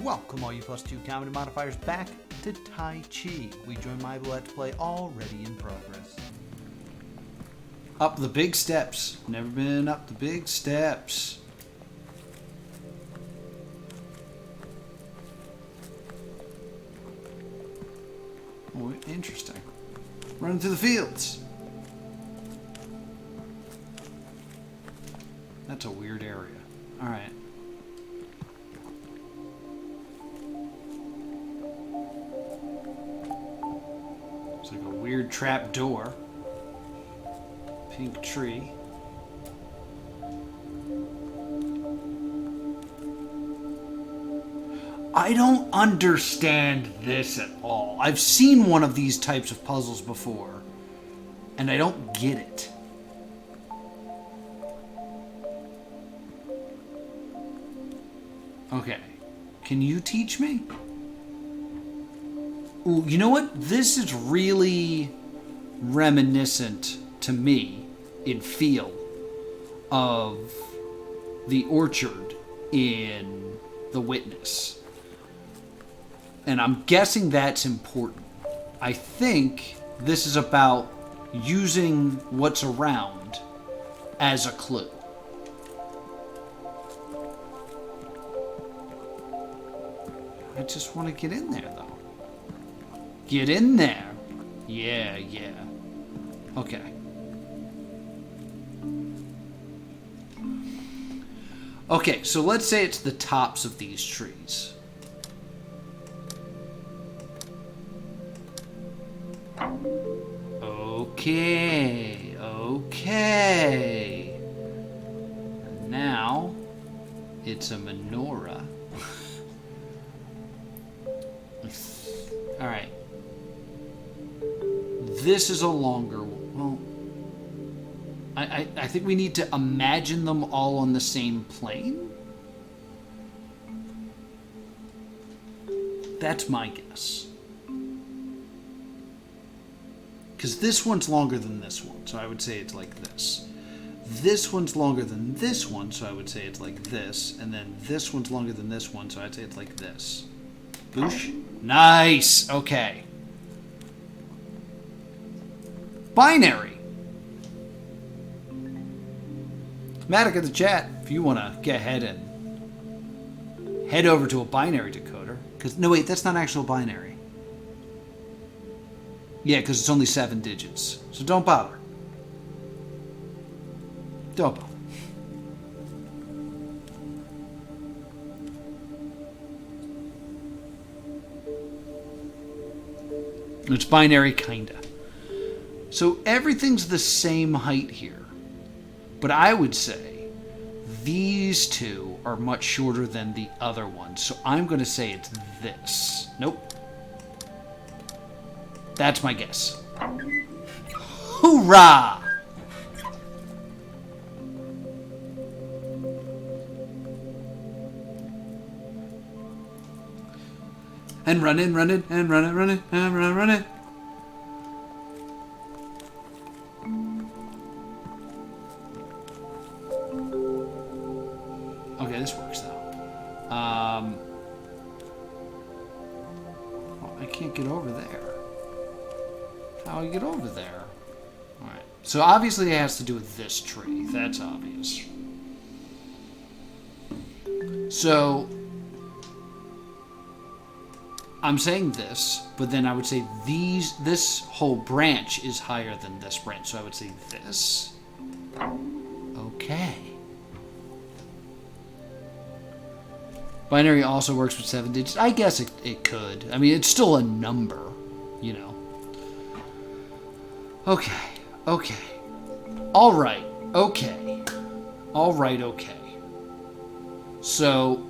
Welcome all you +2 comedy modifiers back to Taiji. We join my Let's Play already in progress. Up the big steps. Never been up the big steps. Oh, interesting. Running through the fields. That's a weird area. Alright. It's like a weird trap door. Pink tree. I don't understand this at all. I've seen one of these types of puzzles before, and I don't get it. Okay. Can you teach me? Ooh, you know what? This is really reminiscent to me in feel of the orchard in The Witness. And I'm guessing that's important. I think this is about using what's around as a clue. I just want to get in there, though. Get in there. Yeah. Okay. Okay, so let's say it's the tops of these trees. Okay. And now, it's a menorah. Alright. This is a longer one. Well, I think we need to imagine them all on the same plane. That's my guess. Because this one's longer than this one, so I would say it's like this. This one's longer than this one, so I would say it's like this. And then this one's longer than this one, so I'd say it's like this. Boosh. Nice! Okay. Binary. Matic in the chat, if you want to get ahead and head over to a binary decoder. Because no, wait, that's not actual binary. Yeah, because it's only 7 digits. So don't bother. Don't bother. It's binary, kinda. So everything's the same height here. But I would say these two are much shorter than the other ones. So I'm going to say it's this. Nope. That's my guess. Hoorah! And running, and running. Okay, this works though. Well, I can't get over there. How do I get over there? Alright. So obviously it has to do with this tree. That's obvious. So I'm saying this, but then I would say this whole branch is higher than this branch. So I would say this. Okay. Binary also works with 7 digits. I guess it could. I mean, it's still a number, you know. Okay. Alright, okay. So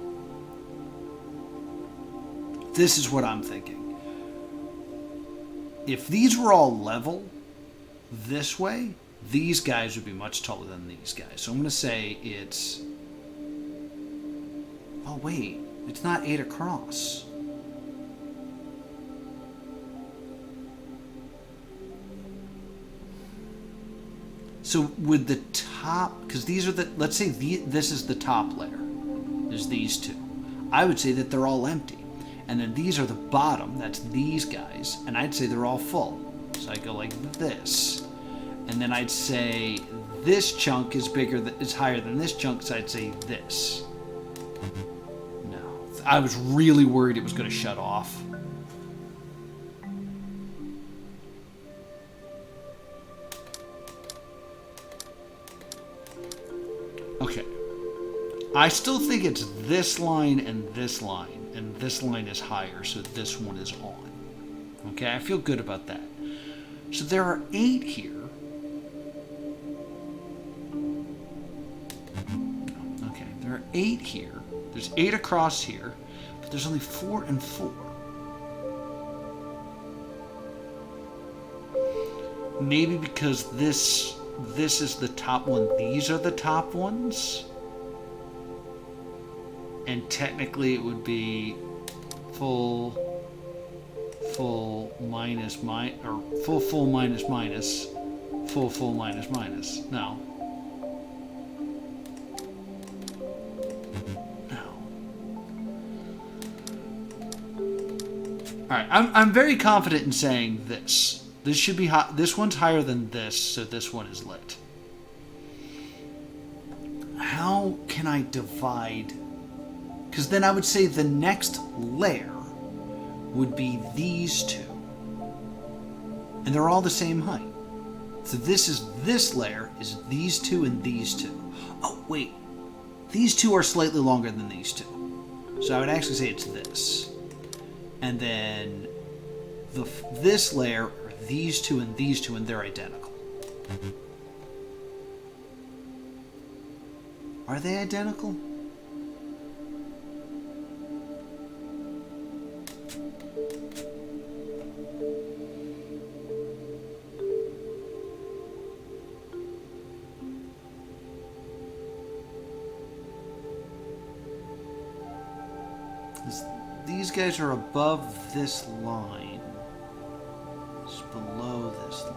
this is what I'm thinking. If these were all level this way, these guys would be much taller than these guys. So I'm going to say it's... Oh, wait. It's not 8 across. So with the top... Because these are the... Let's say this is the top layer. There's these two. I would say that they're all empty. And then these are the bottom, that's these guys, and I'd say they're all full. So I go like this. And then I'd say this chunk is higher than this chunk, so I'd say this. No. I was really worried it was going to shut off. Okay. I still think it's this line and this line, and this line is higher, so this one is on. Okay, I feel good about that. So there are 8 here. Okay, there are 8 here. There's 8 across here, but there's only 4 and 4. Maybe because this is the top one, these are the top ones? And technically it would be full minus or full minus minus, full minus minus. No. All right, I'm very confident in saying this. This should be hot. This one's higher than this, so this one is lit. How can I divide? Because then I would say the next layer would be these two. And they're all the same height. So this layer is these two and these two. Oh, wait. These two are slightly longer than these two. So I would actually say it's this. And then this layer are these two, and they're identical. Are they identical? These guys are above this line. It's below this line.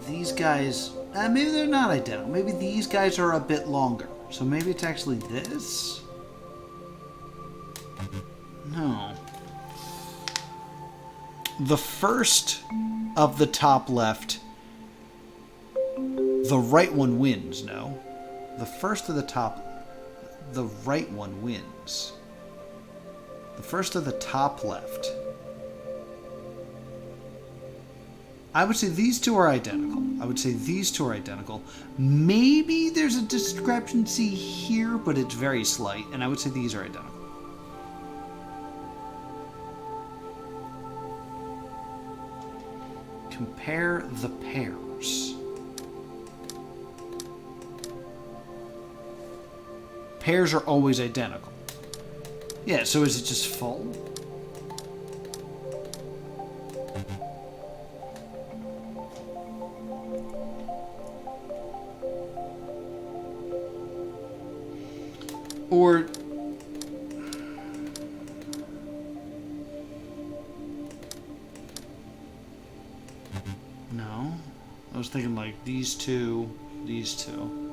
These guys, maybe they're not identical. Maybe these guys are a bit longer. So maybe it's actually this? No. The first of the top left, the right one wins, no? The first of the top, the right one wins. The first of the top left. I would say these two are identical. I would say these two are identical. Maybe there's a discrepancy here, but it's very slight, and I would say these are identical. Compare the pairs. Pairs are always identical. Yeah, so is it just full? Or no, I was thinking like these two, these two.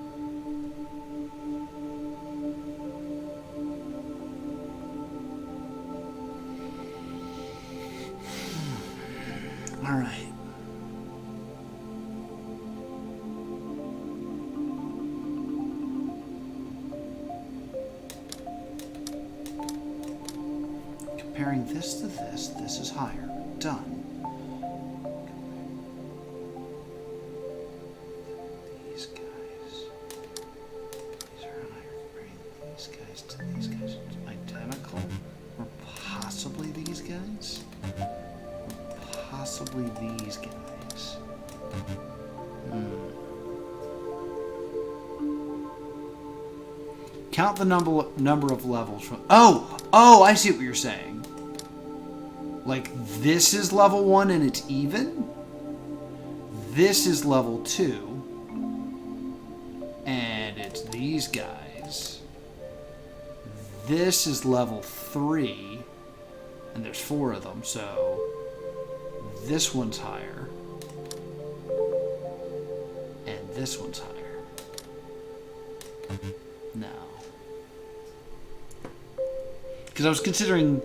All right. Comparing this to this, this is higher. Done. These guys. These are higher. Comparing these guys to these guys. Identical? Or possibly these guys? Possibly these guys. Count the number of levels from... Oh, I see what you're saying. Like, this is level 1 and it's even? This is level 2. And it's these guys. This is level 3. And there's 4 of them, so... This one's higher. And this one's higher. No. Because I was considering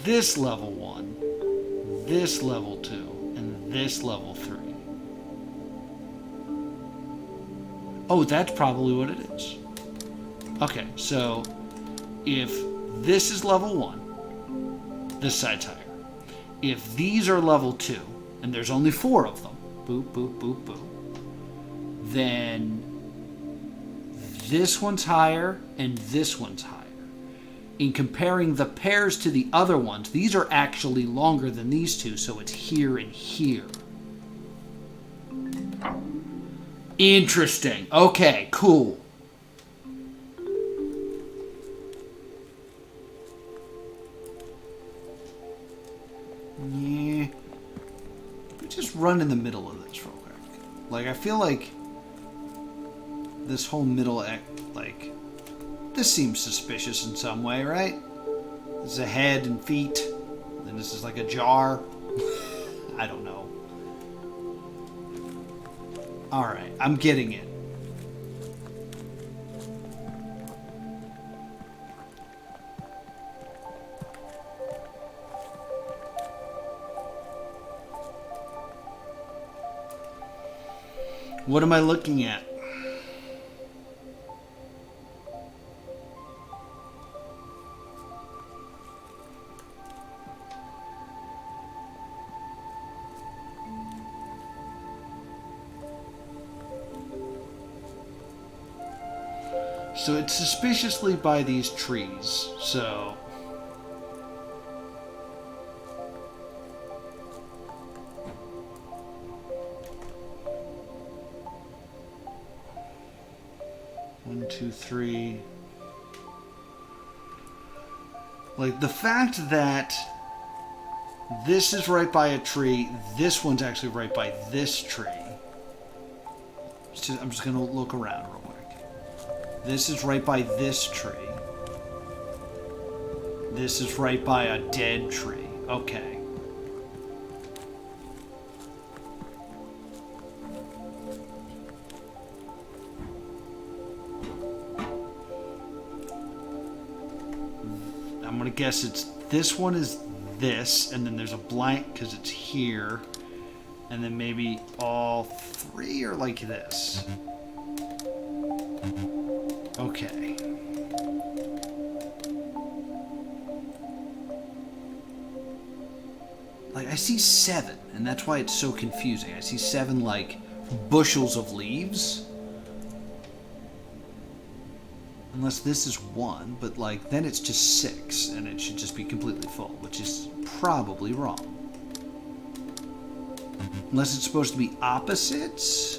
this level 1, this level 2, and this level 3. Oh, that's probably what it is. Okay, so if this is level 1, this side's higher. If these are level 2, and there's only 4 of them, boop, boop, boop, boop, then this one's higher and this one's higher. In comparing the pairs to the other ones, these are actually longer than these two, so it's here and here. Interesting. Okay, cool. Yeah. We just run in the middle of this real quick. Like, I feel like this whole middle, like, this seems suspicious in some way, right? This is a head and feet, and this is like a jar. I don't know. Alright, I'm getting it. What am I looking at? So it's suspiciously by these trees, so... One, two, three... Like, the fact that this is right by a tree, this one's actually right by this tree. I'm just going to look around real quick. This is right by this tree. This is right by a dead tree. Okay. I'm gonna guess it's this one is this, and then there's a blank because it's here, and then maybe all 3 are like this. Okay. Like, I see 7, and that's why it's so confusing. I see 7, like, bushels of leaves. Unless this is 1, but, like, then it's just 6, and it should just be completely full, which is probably wrong. Unless it's supposed to be opposites?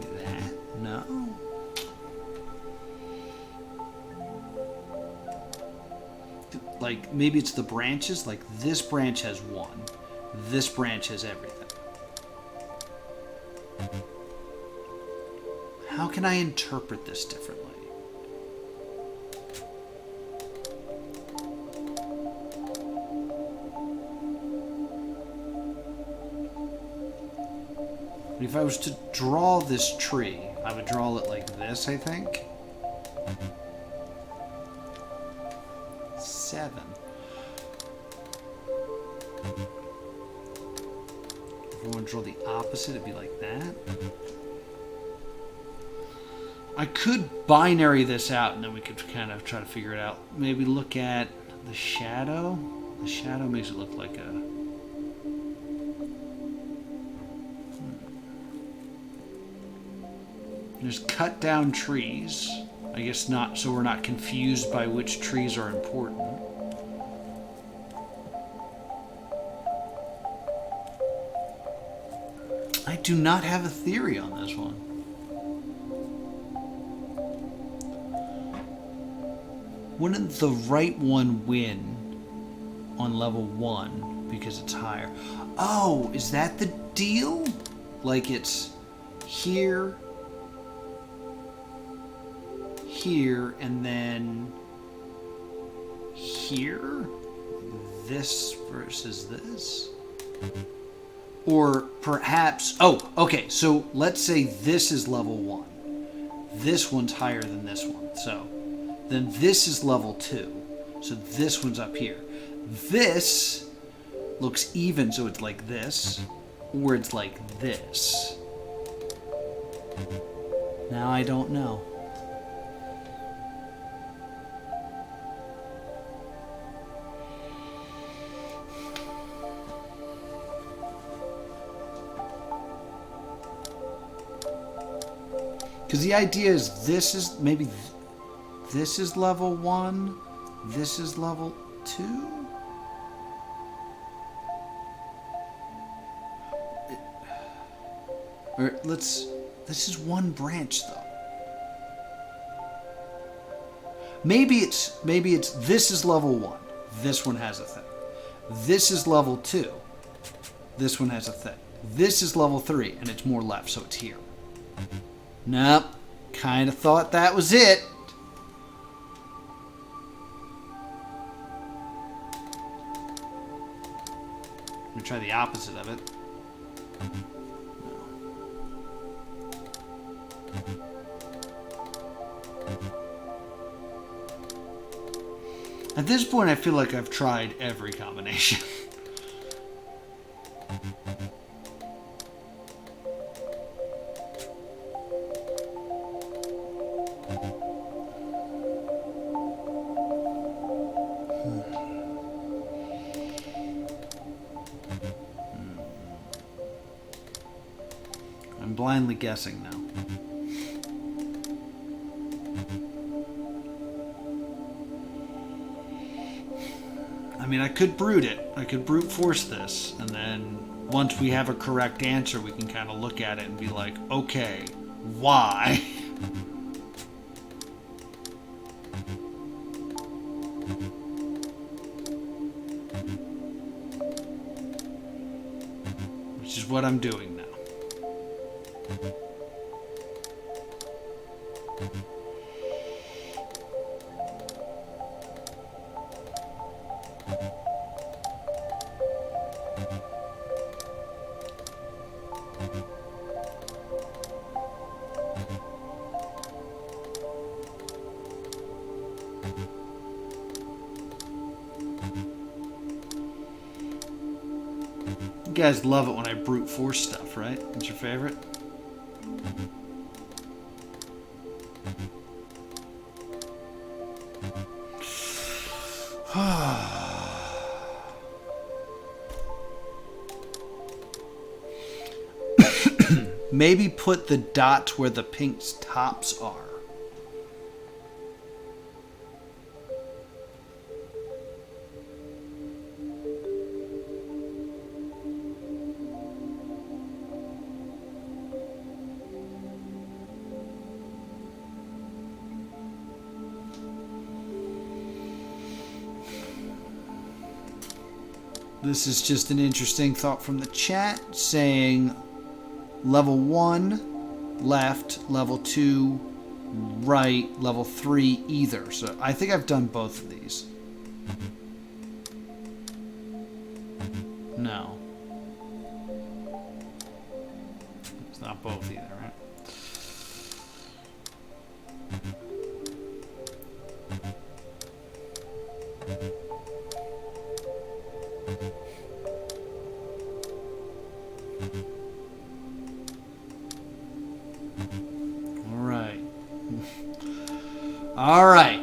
That? No. Like, maybe it's the branches. Like, this branch has 1. This branch has everything. How can I interpret this differently? If I was to draw this tree, I would draw it like this, I think. 7. If I want to draw the opposite, it'd be like that. I could binary this out, and then we could kind of try to figure it out. Maybe look at the shadow. The shadow makes it look like a... There's cut down trees. I guess not, so we're not confused by which trees are important. I do not have a theory on this one. Wouldn't the right one win on level 1 because it's higher? Oh, is that the deal? Like it's here, here, and then here? This versus this? Or perhaps... Oh, okay, so let's say this is level 1. this one's higher than this one. So then this is level 2. So this one's up here. This looks even, so it's like this, or it's like this. Now I don't know. Because the idea is this is maybe this is level 1, this is level 2. Or this is one branch though. Maybe it's this is level 1. This one has a thing. This is level 2. This one has a thing. This is level 3 and it's more left, so it's here. Nope. Kind of thought that was it. I'm gonna try the opposite of it. At this point, I feel like I've tried every combination. I'm blindly guessing now. I mean, I could brute it. I could brute force this, and then once we have a correct answer, we can kind of look at it and be like, okay, why? Which is what I'm doing now. You guys love it when I brute force stuff, right? It's your favorite? Maybe put the dots where the pink's tops are. This is just an interesting thought from the chat saying level 1 left, level 2 right, level 3 either. So I think I've done both of these. No. It's not both either, right? All right.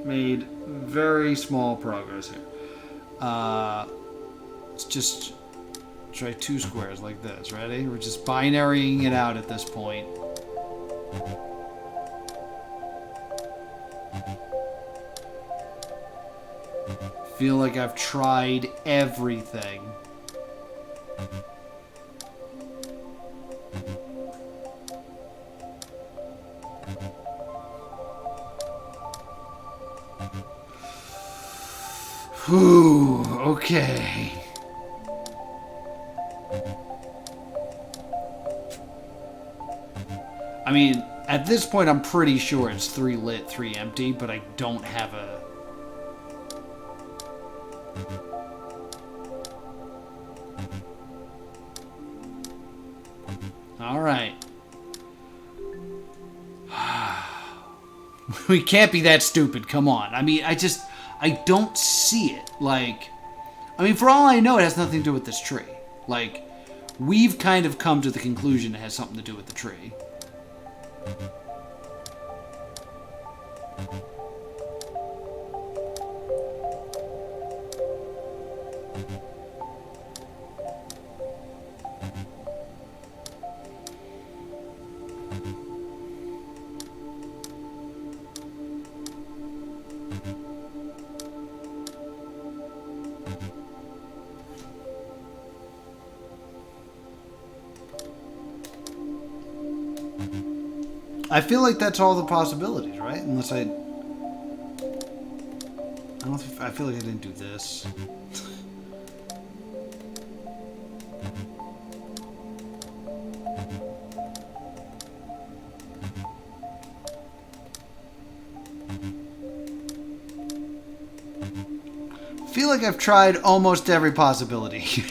Made very small progress here. Let's just try 2 squares like this. Ready? We're just binarying it out at this point. Feel like I've tried everything. Whew, okay. I mean, at this point, I'm pretty sure it's 3 lit, 3 empty, but I don't have a... All right. We can't be that stupid. Come on. I mean, I don't see it. Like, I mean, for all I know, it has nothing to do with this tree. Like, we've kind of come to the conclusion it has something to do with the tree. I feel like that's all the possibilities, right? Unless I feel like I didn't do this. I feel like I've tried almost every possibility.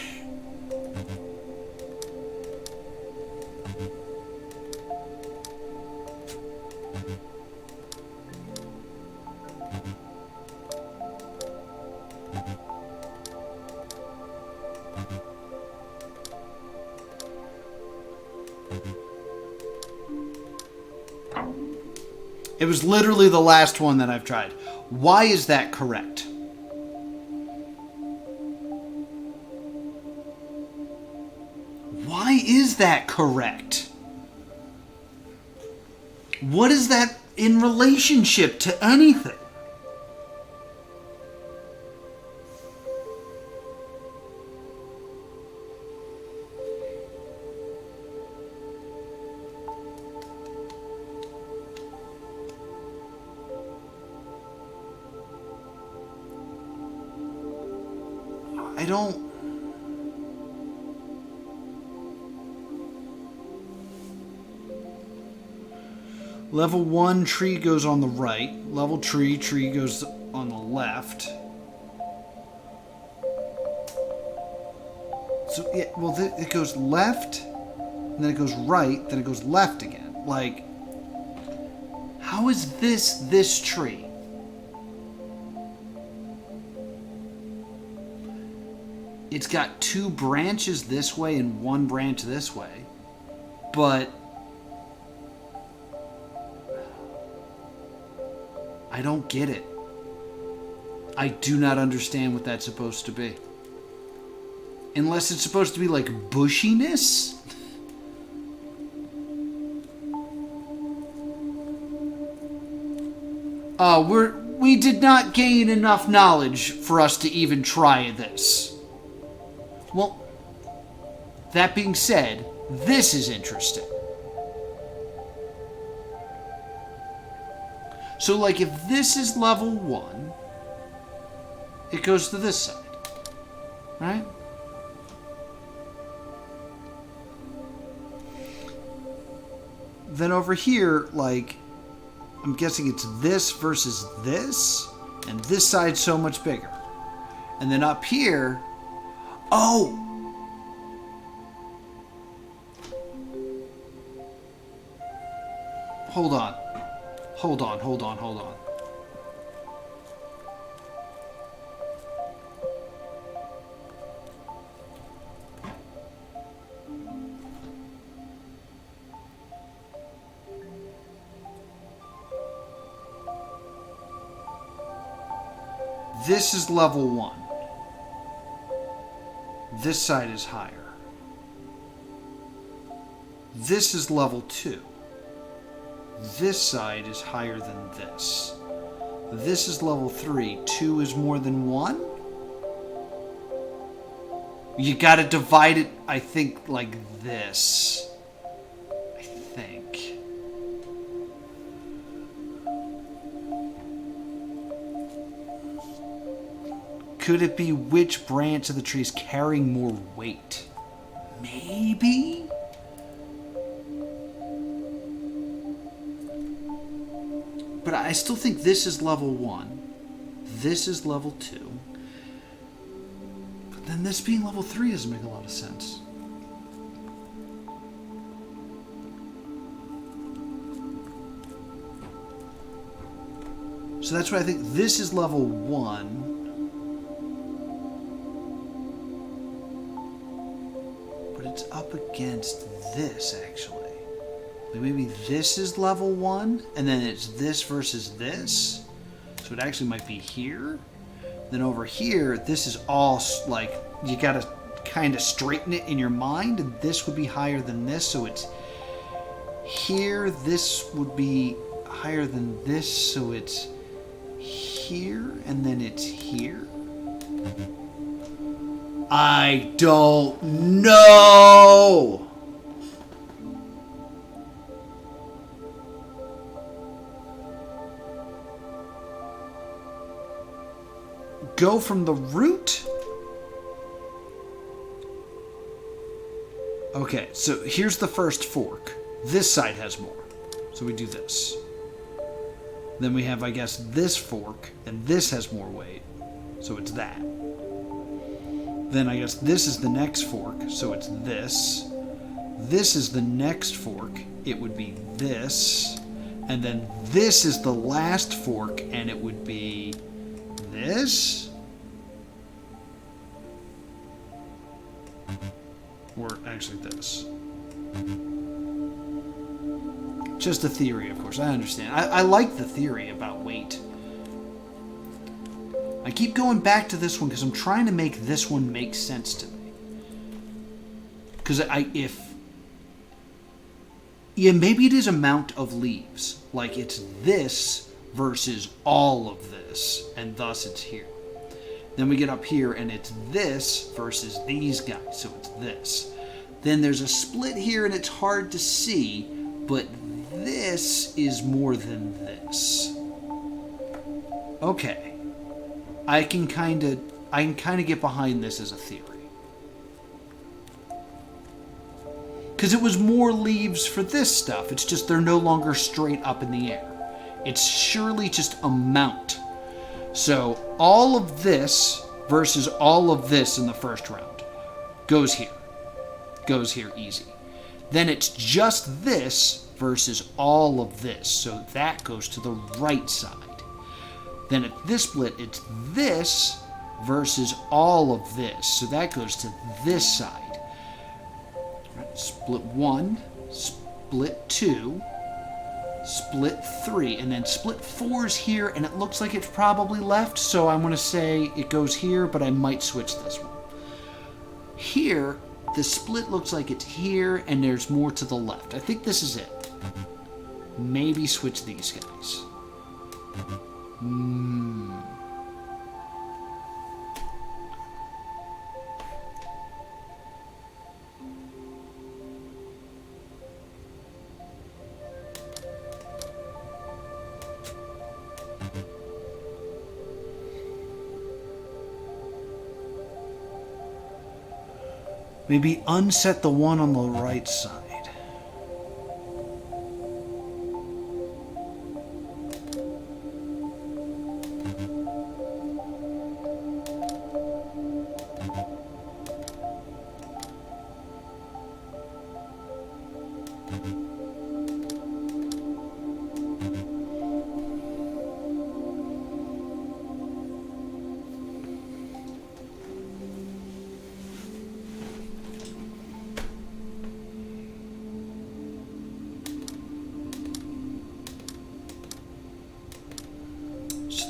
It was literally the last one that I've tried. Why is that correct? Why is that correct? What is that in relationship to anything? I don't... Level 1 tree goes on the right. Level 3 tree goes on the left. So, yeah, well, it goes left, and then it goes right, then it goes left again. Like, how is this tree? It's got 2 branches this way and 1 branch this way. But I don't get it. I do not understand what that's supposed to be. Unless it's supposed to be like bushiness? We did not gain enough knowledge for us to even try this. Well, that being said, this is interesting. So, like, if this is level 1, it goes to this side, right? Then over here, like, I'm guessing it's this versus this, and this side's so much bigger. And then up here, oh! Hold on. Hold on. This is level 1. This side is higher. This is level 2. This side is higher than this. This is level 3. 2 is more than 1? You gotta divide it, I think, like this. I think. Could it be which branch of the tree is carrying more weight? Maybe? But I still think this is level 1. This is level 2. But then this being level 3 doesn't make a lot of sense. So that's why I think this is level 1. But it's up against this, actually. Like maybe this is level 1, and then it's this versus this. So it actually might be here. Then over here, this is all, like, you gotta kind of straighten it in your mind, and this would be higher than this, so it's here. This would be higher than this, so it's here, and then it's here. I don't know. Go from the root? Okay, so here's the first fork. This side has more. So we do this. Then we have, I guess, this fork, and this has more weight. So it's that. Then I guess this is the next fork, so it's this. This is the next fork. It would be this. And then this is the last fork, and it would be this? Or actually this. Just a theory, of course. I understand. I like the theory about weight. I keep going back to this one because I'm trying to make this one make sense to me. Because yeah, maybe it is amount of leaves. Like it's this versus all of this, and thus it's here. Then we get up here, and it's this versus these guys, so it's this. Then there's a split here, and it's hard to see, but this is more than this. Okay. I can kind of get behind this as a theory. Because it was more leaves for this stuff. It's just they're no longer straight up in the air. It's surely just amount. So all of this versus all of this in the first round goes here. Goes here easy. Then it's just this versus all of this. So that goes to the right side. Then at this split, it's this versus all of this. So that goes to this side. Right, split 1, split 2, split 3, and then split 4 is here, and it looks like it's probably left, so I'm going to say it goes here, but I might switch this one. Here, the split looks like it's here, and there's more to the left. I think this is it. Maybe switch these guys. Maybe unset the one on the right side.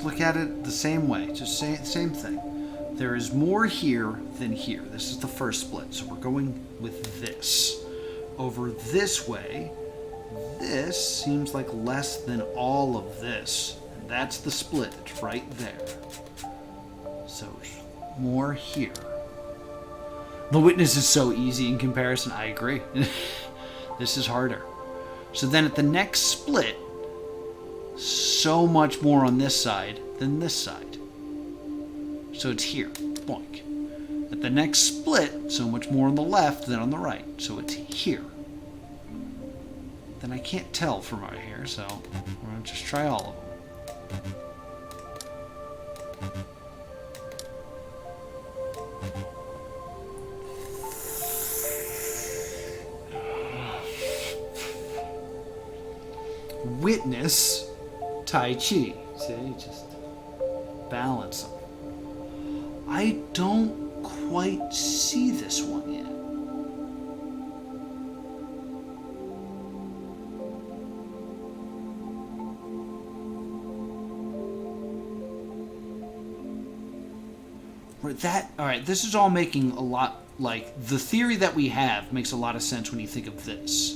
Look at it the same way, just same thing. There is more here than here. This is the first split, so we're going with this. Over this way, this seems like less than all of this. And that's the split, it's right there. So more here. The witness is so easy in comparison, I agree. This is harder. So then at the next split, so much more on this side than this side. So it's here. Boink. At the next split, so much more on the left than on the right. So it's here. Then I can't tell from right here, so we're going to just try all of them. Witness Taiji. See, just balance them. I don't quite see this one yet. Alright, this is all making a lot, like, the theory that we have makes a lot of sense when you think of this.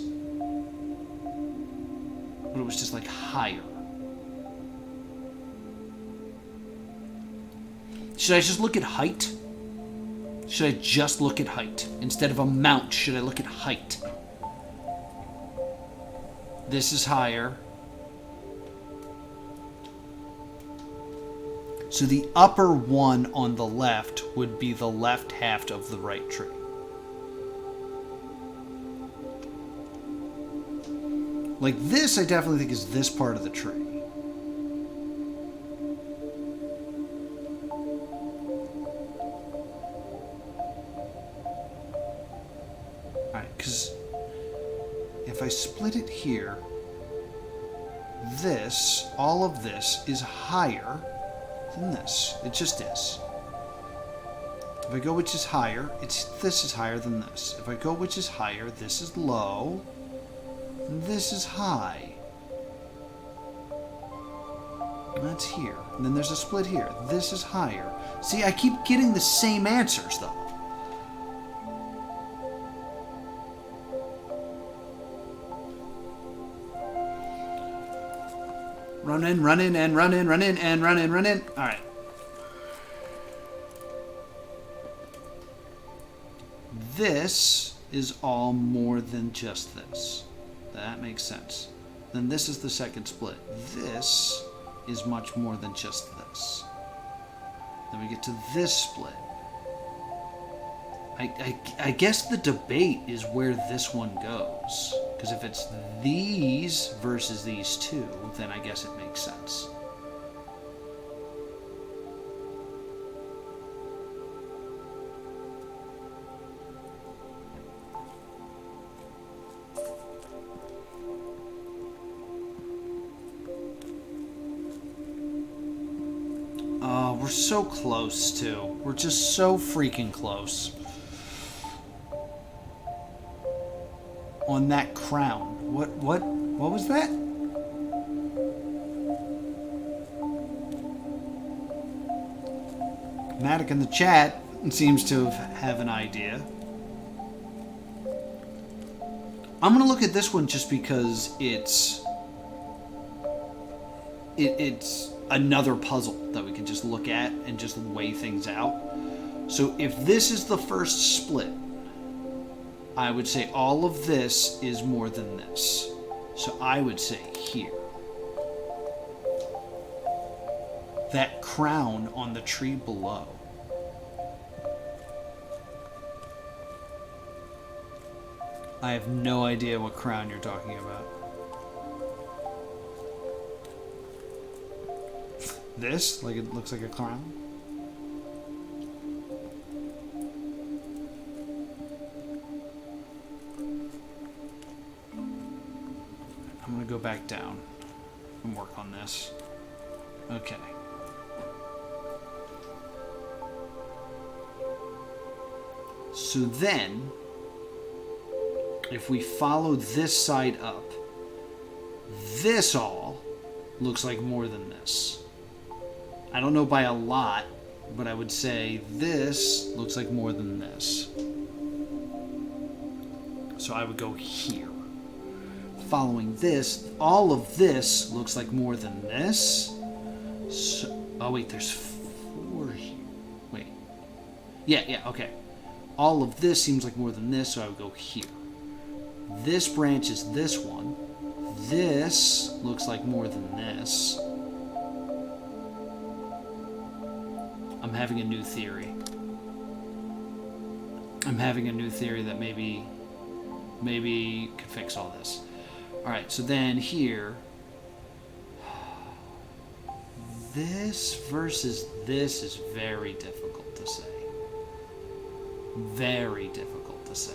But it was just, like, higher. Should I just look at height? Should I just look at height? Instead of amount, should I look at height? This is higher. So the upper one on the left would be the left half of the right tree. Like this, I definitely think is this part of the tree. Alright, because if I split it here, this, all of this is higher than this. It just is. If I go which is higher, this is higher than this. If I go which is higher, this is low, and this is high. And that's here. And then there's a split here. This is higher. See, I keep getting the same answers, though. Run in, run in, and run in, run in, and run in, run in. Alright. This is all more than just this. That makes sense. Then this is the second split. This is much more than just this. Then we get to this split. I guess the debate is where this one goes. Because if it's these versus these two, then I guess it makes sense. Oh, we're so close, too. We're just so freaking close. On that crown. What was that? Matic in the chat seems to have an idea. I'm gonna look at this one just because it's another puzzle that we can just look at and just weigh things out. So if this is the first split, I would say all of this is more than this. So I would say here. That crown on the tree below. I have no idea what crown you're talking about. This? Like it looks like a crown? I'm gonna go back down and work on this. Okay. So then, if we follow this side up, this all looks like more than this. I don't know by a lot, but I would say this looks like more than this. So I would go here. Following this, all of this looks like more than this. So, oh wait, there's 4 here. Wait. Yeah, okay. All of this seems like more than this, so I would go here. This branch is this one. This looks like more than this. I'm having a new theory. I'm having a new theory that maybe could fix all this. Alright, so then here, this versus this is very difficult to say. Very difficult to say.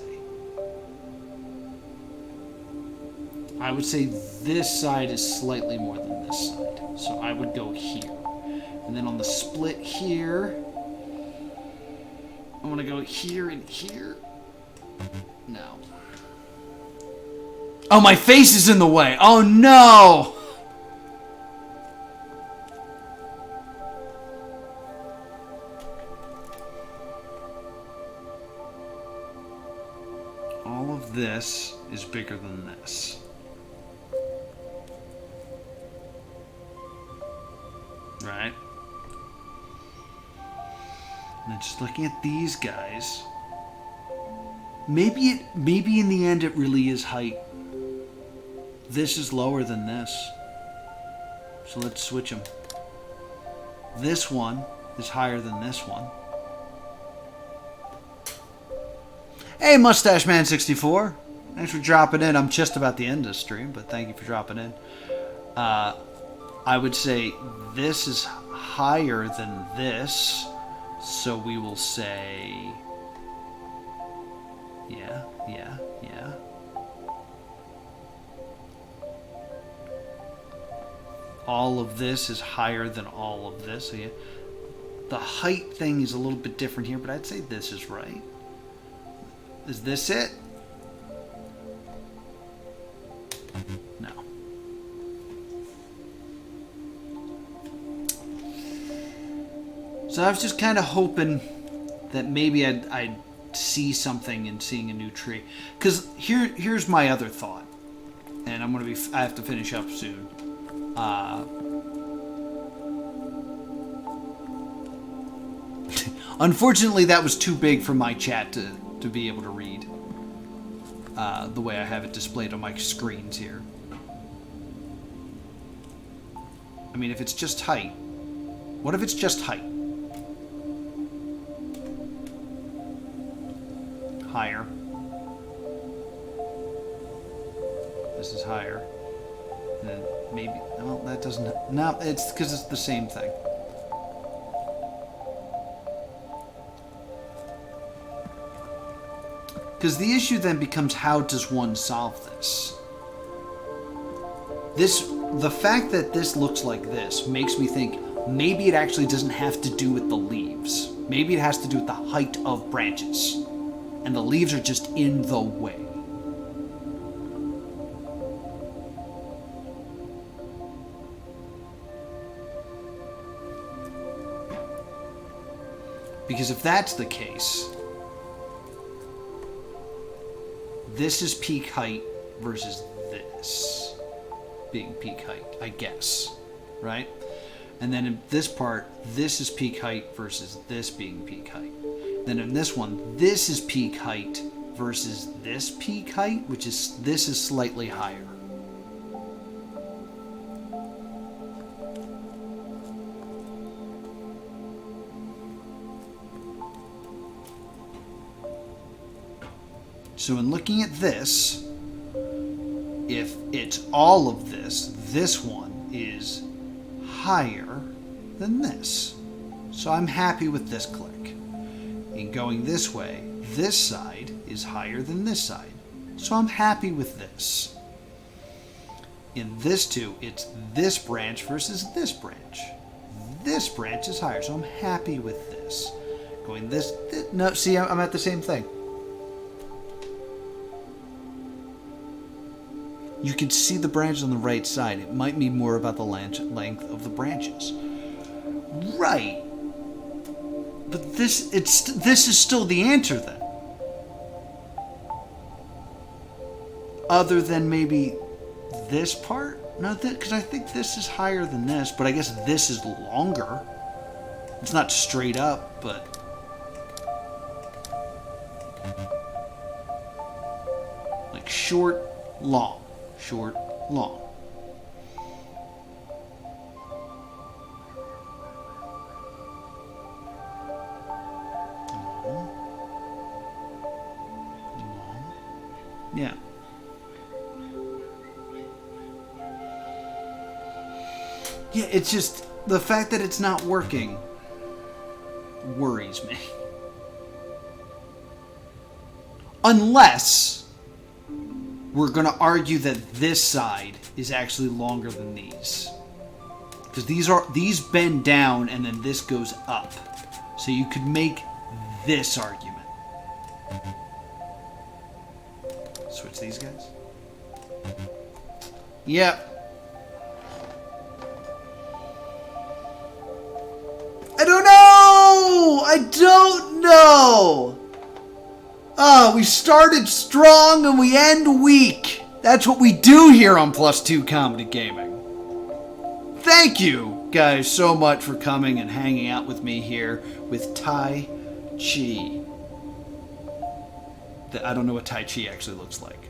I would say this side is slightly more than this side. So I would go here. And then on the split here, I'm going to go here and here. No. Oh, my face is in the way. Oh, no. All of this is bigger than this. Right? And then just looking at these guys, maybe in the end it really is height. This is lower than this. So let's switch them. This one is higher than this one. Hey, Mustache Man 64. Thanks for dropping in. I'm just about the end of the stream, but thank you for dropping in. I would say this is higher than this, so we will say, yeah. All of this is higher than all of this. So yeah, the height thing is a little bit different here, but I'd say this is right. Is this it? No. So I was just kind of hoping that maybe I'd see something in seeing a new tree. Because here's my other thought. And I have to finish up soon. Unfortunately, that was too big for my chat to be able to read the way I have it displayed on my screens here. I mean, if it's just height. What if it's just height? Higher. This is higher. And then maybe... No, that doesn't... No, it's because it's the same thing. Because the issue then becomes, how does one solve this? The fact that this looks like this makes me think maybe it actually doesn't have to do with the leaves. Maybe it has to do with the height of branches. And the leaves are just in the way. Because if that's the case, this is peak height versus this being peak height, I guess, right? And then in this part, this is peak height versus this being peak height. Then in this one, this is peak height versus this peak height, which is, this is slightly higher. So in looking at this, if it's all of this, this one is higher than this. So I'm happy with this click. In going this way, this side is higher than this side. So I'm happy with this. In this two, it's this branch versus this branch. This branch is higher, so I'm happy with this. Going this no, see, I'm at the same thing. You can see the branches on the right side. It might be more about the length of the branches. Right. But this is still the answer then. Other than maybe this part? No, because I think this is higher than this, but I guess this is longer. It's not straight up, but... like short, long. Short, long. Yeah. Yeah, it's just the fact that it's not working worries me. we're going to argue that this side is actually longer than these. Because these bend down and then this goes up. So you could make this argument. Switch these guys. Yep. I don't know. We started strong and we end weak. That's what we do here on Plus 2 Comedy Gaming. Thank you guys so much for coming and hanging out with me here with Taiji. I don't know what Taiji actually looks like.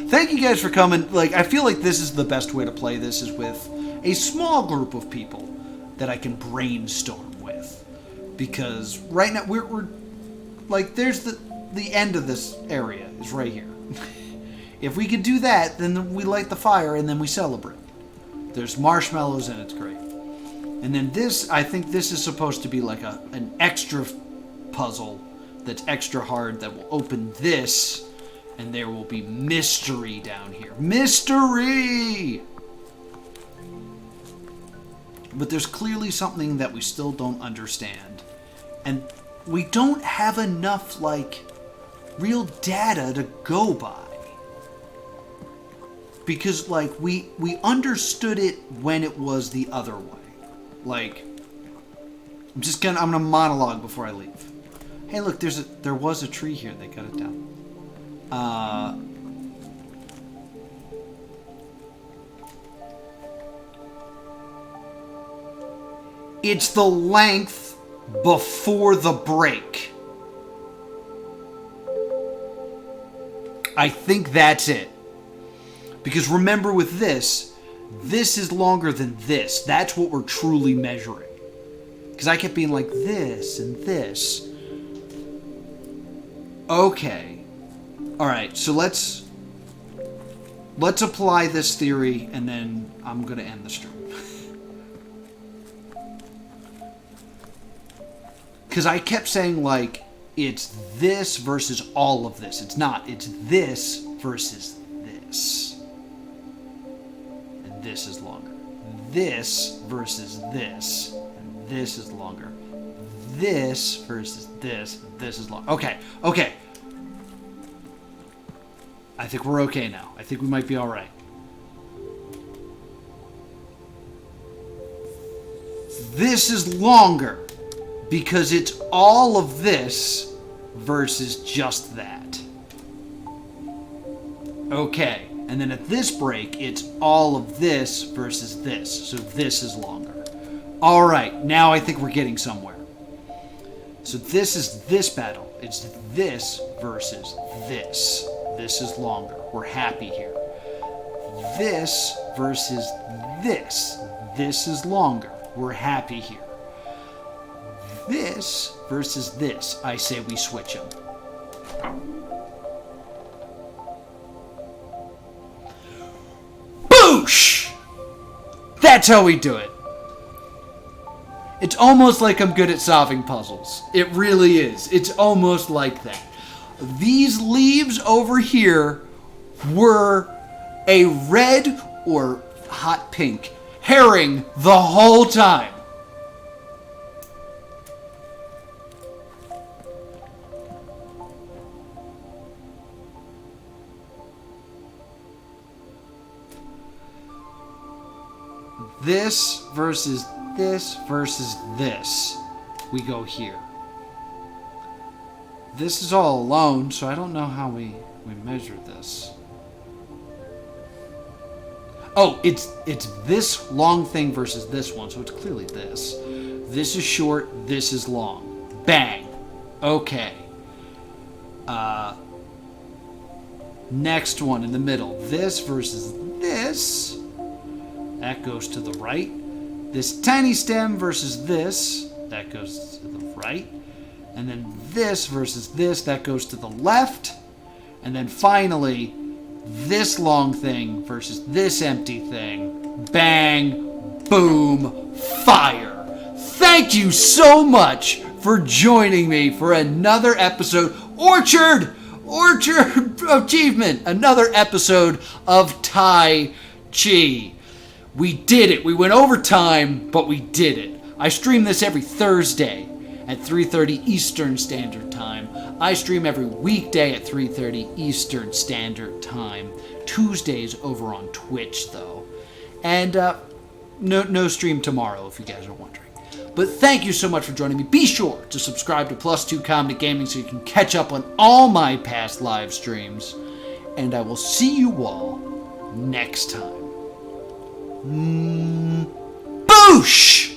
Thank you guys for coming. Like, I feel like this is the best way to play this, is with a small group of people that I can brainstorm with. Because right now we're like, there's the end of this area is right here. If we could do that, then we light the fire and then we celebrate. There's marshmallows and it's great. And then this, I think this is supposed to be like an extra puzzle that's extra hard that will open this, and there will be mystery down here. Mystery! But there's clearly something that we still don't understand. And we don't have enough, like, real data to go by. Because, like, we understood it when it was the other way. Like, I'm gonna monologue before I leave. Hey, look, there was a tree here. They cut it down. It's the length before the break. I think that's it. Because remember, with this is longer than this. That's what we're truly measuring. Because I kept being like this and this. Okay. Alright, so let's apply this theory, and then I'm going to end the stream. Because I kept saying, like, it's this versus all of this. It's not. It's this versus this. And this is longer. This versus this. And this is longer. This versus this. This is longer. Okay. Okay. I think we're okay now. I think we might be alright. This is longer because it's all of this versus just that. Okay, and then at this break, it's all of this versus this, so this is longer. Alright, now I think we're getting somewhere. So this is this battle. It's this versus this. This is longer. We're happy here. This versus this. This is longer. We're happy here. This versus this. I say we switch them. Boosh! That's how we do it. It's almost like I'm good at solving puzzles. It really is. It's almost like that. These leaves over here were a red or hot pink herring the whole time. This versus this versus this. We go here. This is all alone, so I don't know how we measure this. Oh, it's this long thing versus this one, so it's clearly this. This is short, this is long. Bang. Okay. Next one in the middle. This versus this. That goes to the right. This tiny stem versus this. That goes to the right. And then this versus this. That goes to the left. And then finally, this long thing versus this empty thing. Bang, boom, fire. Thank you so much for joining me for another episode. Orchard Orchard Achievement, another episode of Taiji. We did it. We went over time, but we did it. I stream this every Thursday at 3:30 Eastern Standard Time. I stream every weekday at 3:30 Eastern Standard Time. Tuesdays over on Twitch, though. And no stream tomorrow, if you guys are wondering. But thank you so much for joining me. Be sure to subscribe to Plus 2 Comedy Gaming so you can catch up on all my past live streams. And I will see you all next time. Boosh!